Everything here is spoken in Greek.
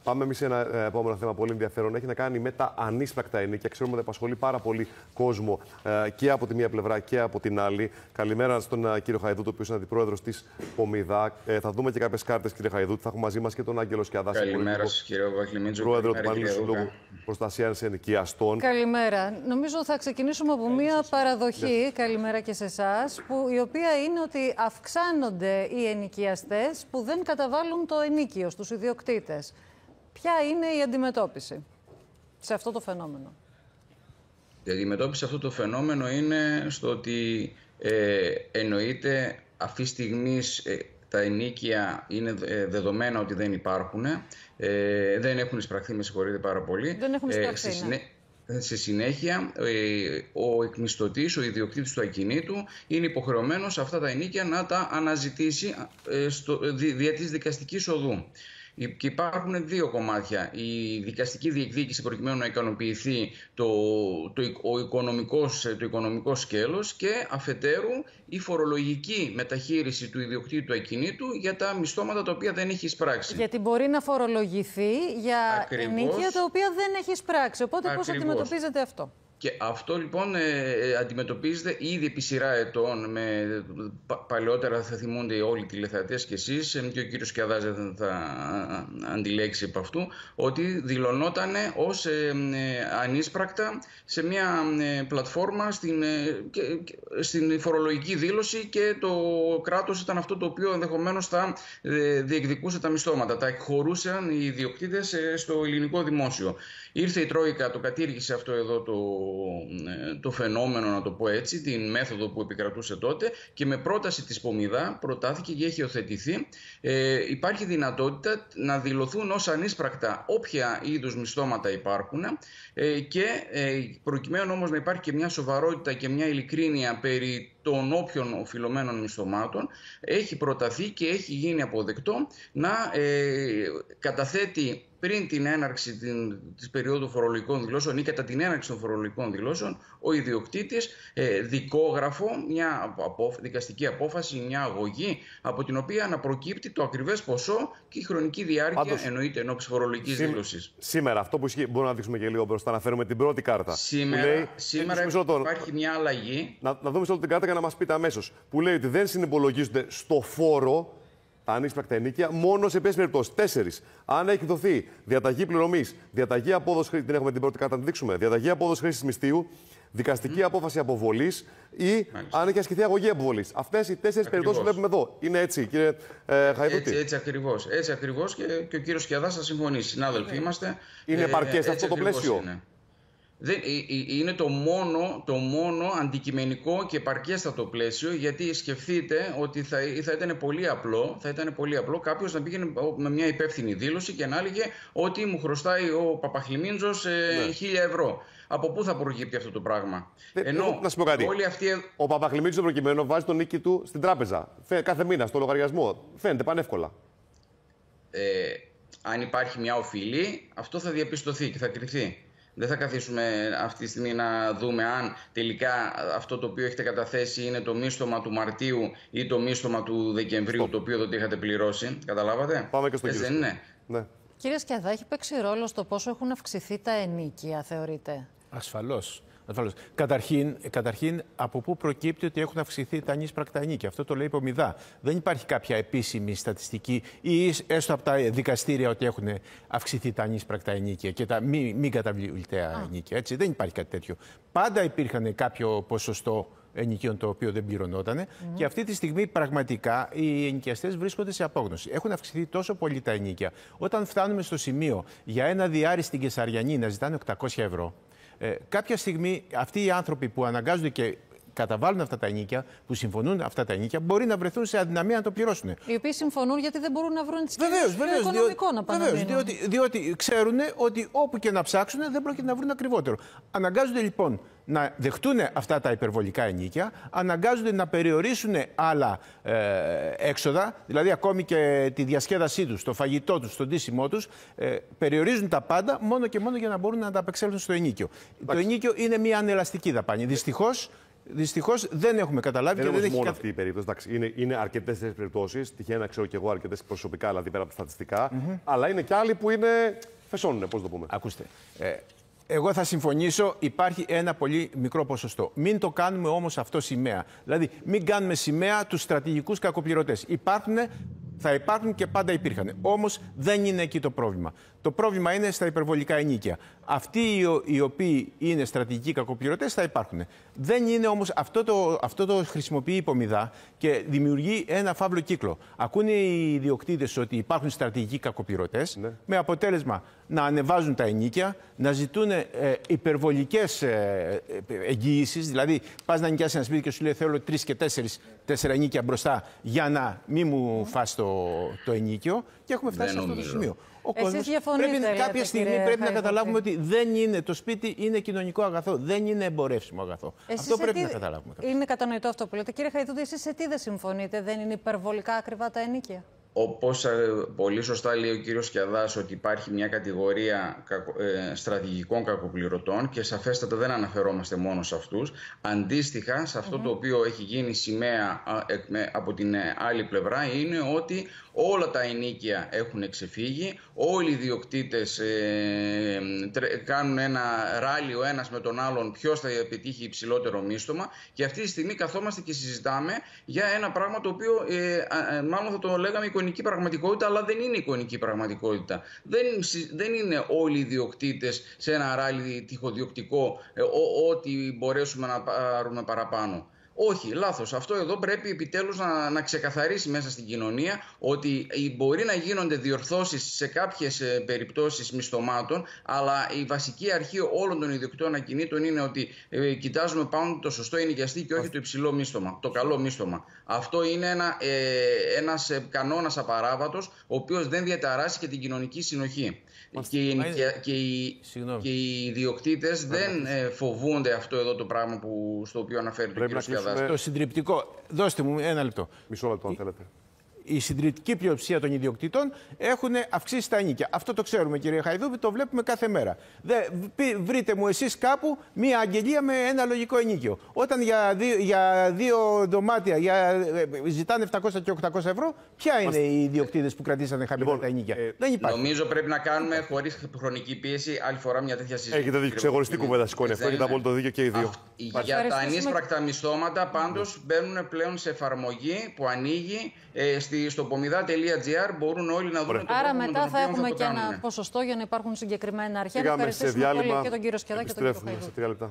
Πάμε εμείς σε ένα επόμενο θέμα πολύ ενδιαφέρον. Έχει να κάνει με τα ανίσπρακτα ενίκια. Ξέρουμε ότι απασχολεί πάρα πολύ κόσμο και από τη μία πλευρά και από την άλλη. Καλημέρα στον κύριο Χαϊδούτη, ο οποίος είναι αντιπρόεδρος της Πομιδά. Θα δούμε και κάποιες κάρτες, κύριε Χαϊδούτη. Θα έχουμε μαζί μας και τον Άγγελο Σκιαδάση. Καλημέρα σας, κύριε Βαχλημίτζο. Πρόεδρο του Πανελλήνιου Συλλόγου Προστασίας Ενοικιαστών. Καλημέρα. Νομίζω θα ξεκινήσουμε από μία παραδοχή, καλημέρα και σε εσάς, η οποία είναι ότι αυξάνονται οι ενοικιαστές που δεν καταβάλουν το ενίκιο στους ιδιοκτήτες. Ποια είναι η αντιμετώπιση σε αυτό το φαινόμενο? Η αντιμετώπιση σε αυτό το φαινόμενο είναι στο ότι εννοείται αυτή τη στιγμή τα ενοίκια είναι δεδομένα ότι δεν υπάρχουν, δεν έχουν εισπραχθεί, με συγχωρείτε πάρα πολύ. Δεν έχουν εισπραχθεί, Στη συνέχεια, ο εκμισθωτής, ο ιδιοκτήτης του ακινήτου, είναι υποχρεωμένος αυτά τα ενοίκια να τα αναζητήσει δια της δικαστικής οδού. Και υπάρχουν δύο κομμάτια. Η δικαστική διεκδίκηση προκειμένου να ικανοποιηθεί το οικονομικό σκέλος και αφετέρου η φορολογική μεταχείριση του ιδιοκτήτη του ακινήτου για τα μισθώματα τα οποία δεν έχει εισπράξει. Γιατί μπορεί να φορολογηθεί για ενοίκια τα οποία δεν έχει εισπράξει. Οπότε πώς αντιμετωπίζετε αυτό? Και αυτό λοιπόν αντιμετωπίζεται ήδη επί σειρά ετών. Παλαιότερα θα θυμούνται όλοι οι τηλεθεατές και εσείς, και ο κύριος Σκιαδάζη θα αντιλέξει από αυτού, ότι δηλωνόταν ως ανίσπρακτα σε μια πλατφόρμα στην φορολογική δήλωση και το κράτος ήταν αυτό το οποίο ενδεχομένως θα διεκδικούσε τα μισθώματα. Τα εκχωρούσαν οι ιδιοκτήτες στο ελληνικό δημόσιο. Ήρθε η Τρόικα, το κατήργησε αυτό εδώ το φαινόμενο, να το πω έτσι, την μέθοδο που επικρατούσε τότε, και με πρόταση της Πομιδά προτάθηκε και έχει υιοθετηθεί. Υπάρχει δυνατότητα να δηλωθούν ως ανίσπρακτα όποια είδους μισθώματα υπάρχουν και προκειμένου όμως να υπάρχει και μια σοβαρότητα και μια ειλικρίνεια περί των όποιων οφειλωμένων μισθωμάτων, έχει προταθεί και έχει γίνει αποδεκτό να καταθέτει πριν την έναρξη της περίοδου φορολογικών δηλώσεων ή κατά την έναρξη των φορολογικών δηλώσεων ο ιδιοκτήτης δικόγραφο, μια δικαστική απόφαση, μια αγωγή από την οποία να προκύπτει το ακριβές ποσό και η χρονική διάρκεια εννοείται ενόψει φορολογικής δήλωσης. Σήμερα αυτό που ισχύει, μπορούμε να δείξουμε και λίγο μπροστά, να φέρουμε την πρώτη κάρτα. Σήμερα υπάρχει μια αλλαγή. Να δούμε σε όλη την κάρτα για να μας πείτε αμέσως. Που λέει ότι δεν συνυπολογίζονται στο φόρο τα ανίσπρακτα ενίκια μόνο σε ποιες περιπτώσεις? 4. Αν έχει δοθεί διαταγή πληρωμής, διαταγή απόδοση χρήσης, την έχουμε την πρώτη κάρτα να τη δείξουμε, διαταγή απόδοση χρήσης μιστείου, δικαστική απόφαση αποβολής ή αν έχει ασκηθεί αγωγή αποβολής. Αυτές οι 4 περιπτώσεις που βλέπουμε εδώ. Είναι έτσι, κύριε Χαϊδούτη? Έτσι ακριβώς. Έτσι ακριβώς και ο κύριος Σκιαδάς θα συμφωνήσει. Συνάδελφοι είμαστε. Είναι επαρκές αυτό το πλαίσιο? Είναι το μόνο αντικειμενικό και επαρκέστατο πλαίσιο, γιατί σκεφτείτε ότι θα ήταν πολύ απλό κάποιος να πήγαινε με μια υπεύθυνη δήλωση και να έλεγε ότι μου χρωστάει ο Παπαχλημίντζος 1.000 ευρώ. Από πού θα προκύπτει αυτό το πράγμα? Ενώ να σου πω κάτι. Ο Παπαχλημίντζος προκειμένου βάζει τον νίκη του στην τράπεζα κάθε μήνα στο λογαριασμό. Φαίνεται πανεύκολα. Αν υπάρχει μια οφειλή, αυτό θα διαπιστωθεί και θα κρυφθεί. Δεν θα καθίσουμε αυτή τη στιγμή να δούμε αν τελικά αυτό το οποίο έχετε καταθέσει είναι το μίσθωμα του Μαρτίου ή το μίσθωμα του Δεκεμβρίου, το οποίο δεν είχατε πληρώσει. Καταλάβατε? Πάμε και στο κύριο. Δεν είναι. Ναι. Κύριε Σκιαδά, έχει παίξει ρόλο στο πόσο έχουν αυξηθεί τα ενίκια, θεωρείτε? Ασφαλώς. Καταρχήν, από πού προκύπτει ότι έχουν αυξηθεί τα ανίσπρακτα ενίκια? Αυτό το λέει η Πομιδά. Δεν υπάρχει κάποια επίσημη στατιστική ή έστω από τα δικαστήρια ότι έχουν αυξηθεί τα ανίσπρακτα ενίκια και τα μη καταβλητέα ενίκια. Έτσι, δεν υπάρχει κάτι τέτοιο. Πάντα υπήρχαν κάποιο ποσοστό ενοικίων το οποίο δεν πληρωνόταν και αυτή τη στιγμή πραγματικά οι ενοικιαστές βρίσκονται σε απόγνωση. Έχουν αυξηθεί τόσο πολύ τα ενίκια. Όταν φτάνουμε στο σημείο για ένα διάρρη στην Κεσαριανή να ζητάνε 800 ευρώ, κάποια στιγμή αυτοί οι άνθρωποι που αναγκάζονται και καταβάλουν αυτά τα ενίκια, που συμφωνούν αυτά τα ενίκια, μπορεί να βρεθούν σε αδυναμία να το πληρώσουν. Οι οποίοι συμφωνούν γιατί δεν μπορούν να βρουν τις κινήσεις στο οικονομικό να πάνε. Διότι ξέρουν ότι όπου και να ψάξουν δεν πρόκειται να βρουν ακριβότερο. Αναγκάζονται λοιπόν να δεχτούν αυτά τα υπερβολικά ενίκια, αναγκάζονται να περιορίσουν άλλα έξοδα, δηλαδή ακόμη και τη διασκέδασή τους, το φαγητό τους, το ντύσιμό τους, περιορίζουν τα πάντα μόνο και μόνο για να μπορούν να ανταπεξέλθουν στο ενίκιο. Το ενίκιο είναι μια ανελαστική δαπάνη. Δυστυχώς Δυστυχώς δεν έχουμε καταλάβει. Δεν και είναι δεν μόνο αυτή η περίπτωση. Εντάξει, είναι αρκετές τέτοιες περιπτώσεις. Τυχαία να ξέρω κι εγώ αρκετές προσωπικά, δηλαδή πέρα από τα στατιστικά. Αλλά είναι κι άλλοι που είναι. Φεσώνουν, πώς το πούμε. Ακούστε. Εγώ θα συμφωνήσω, υπάρχει ένα πολύ μικρό ποσοστό. Μην το κάνουμε όμως αυτό σημαία. Δηλαδή, μην κάνουμε σημαία τους στρατηγικούς κακοπληρωτές. Θα υπάρχουν και πάντα υπήρχαν. Όμως δεν είναι εκεί το πρόβλημα. Το πρόβλημα είναι στα υπερβολικά ενίκια. Αυτοί οι οποίοι είναι στρατηγικοί κακοπληρωτές θα υπάρχουν. Δεν είναι όμως αυτό το χρησιμοποιεί η υπομιδά και δημιουργεί ένα φαύλο κύκλο. Ακούνε οι ιδιοκτήτες ότι υπάρχουν στρατηγικοί κακοπληρωτές, με αποτέλεσμα να ανεβάζουν τα ενίκια, να ζητούν υπερβολικές εγγυήσεις. Δηλαδή, πας να νοικιάσεις ένα σπίτι και σου λέει: θέλω 3 και 4 ενίκια μπροστά για να μην μου φας το ενίκιο. Και έχουμε φτάσει σε αυτό το σημείο. Ο κόσμος κάποια στιγμή πρέπει να καταλάβουμε ότι δεν είναι το σπίτι, είναι κοινωνικό αγαθό. Δεν είναι εμπορεύσιμο αγαθό. Αυτό πρέπει να καταλάβουμε. Είναι κατανοητό αυτό που λέτε. Κύριε Χαϊδούτη, εσείς σε τι δεν συμφωνείτε? Δεν είναι υπερβολικά ακριβά τα ενοίκια? Όπως πολύ σωστά λέει ο κύριος Κιαδάς, ότι υπάρχει μια κατηγορία στρατηγικών κακοπληρωτών και σαφέστατα δεν αναφερόμαστε μόνο σε αυτούς. Αντίστοιχα, σε αυτό το οποίο έχει γίνει σημαία από την άλλη πλευρά είναι ότι όλα τα ενοίκια έχουν ξεφύγει, όλοι οι ιδιοκτήτες κάνουν ένα ράλι ο ένας με τον άλλον ποιος θα πετύχει υψηλότερο μίστομα και αυτή τη στιγμή καθόμαστε και συζητάμε για ένα πράγμα το οποίο μάλλον θα το λέγαμε εικονική πραγματικότητα, αλλά δεν είναι εικονική πραγματικότητα. Δεν είναι όλοι οι ιδιοκτήτες σε ένα ράλι τυχοδιοκτικό ό,τι μπορέσουμε να πάρουμε παραπάνω. Όχι, λάθος. Αυτό εδώ πρέπει επιτέλους να ξεκαθαρίσει μέσα στην κοινωνία ότι μπορεί να γίνονται διορθώσεις σε κάποιες περιπτώσεις μισθωμάτων, αλλά η βασική αρχή όλων των ιδιοκτητών ακινήτων είναι ότι κοιτάζουμε πάνω το σωστό ενοικιαστή και όχι το υψηλό μίσθωμα, το καλό μίσθωμα. Αυτό είναι ένας κανόνας απαράβατος, ο οποίος δεν διαταράσσει και την κοινωνική συνοχή. Και οι ιδιοκτήτες δεν φοβούνται αυτό εδώ το πράγμα στο οποίο αναφέρει το κ. Σκιαδάς. Το συντριπτικό. Δώστε μου ένα λεπτό. Μισό λεπτό, αν θέλετε. Η συντριπτική πλειοψηφία των ιδιοκτητών έχουν αυξήσει τα ενοίκια. Αυτό το ξέρουμε, κύριε Χαϊδούβη, το βλέπουμε κάθε μέρα. Βρείτε μου εσείς κάπου μία αγγελία με ένα λογικό ενοίκιο. Όταν για 2 δωμάτια ζητάνε 700 και 800 ευρώ, ποια είναι οι ιδιοκτήτες που κρατήσανε χαμηλά τα ενοίκια? Δεν υπάρχει. Νομίζω πρέπει να κάνουμε χωρίς χρονική πίεση άλλη φορά μια τέτοια συζήτηση. Έχετε δίκιο. Ξεχωριστή κουβέντα σηκώνει αυτό. Έχετε απόλυτο δίκιο και οι δύο. Για τα ανίσπρακτα μισθώματα πάντως μπαίνουν πλέον σε εφαρμογή που ανοίγει στο pomida.gr, μπορούν όλοι να δουν. Άρα μετά θα έχουμε και ένα ποσοστό για να υπάρχουν συγκεκριμένα αρχεία. Να ευχαριστήσουμε πολύ και τον κύριο Σκιαδά και τον κύριο Χαϊδούτη.